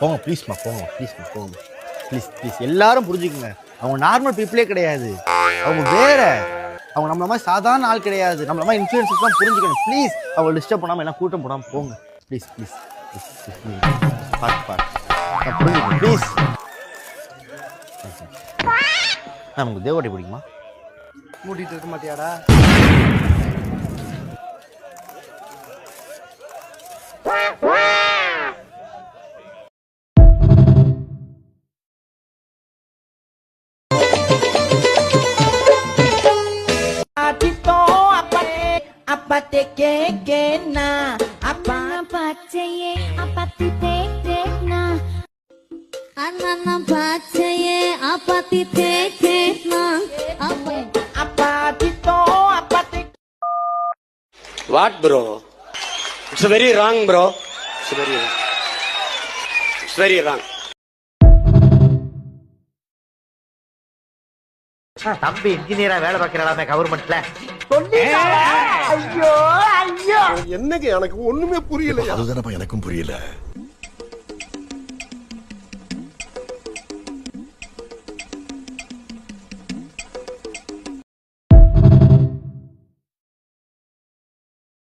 போங்க ப்ளீஸ்மா போங்க ப்ளீஸ் எல்லாரும் புரிஞ்சுக்குங்க. அவங்க நார்மல் பீப்புளே கிடையாது, அவங்க வேற. அவங்க நம்மள மாதிரி சாதாரண ஆள் கிடையாது. நம்மள மாதிரி இன்ஃப்ளூயன்சர்ஸ் தான் புரிஞ்சுக்கணும். ப்ளீஸ் அவங்க டிஸ்டர்ப் பண்ணாமல் எல்லாம் கூட்டம் போடாமல் போங்க. ப்ளீஸ் பார்த்து புரிஞ்சுக்கணும் ப்ளீஸ். உங்களுக்கு தேவடி பிடிக்குமா? மூடிட்டு இருக்க மாட்டியாடா? Apa tekekena apa pacaye apa titekna anana pacaye apa titekna apa tito apa tek. What bro? It's very wrong bro. It's very wrong. தம்பி இன்ஜினியரா வேலை பார்க்கிறாமே கவர்மெண்ட்ல. ஐயோ என்னங்க எனக்கு ஒண்ணுமே புரியல. அதுதானப்பா எனக்கும் புரியல.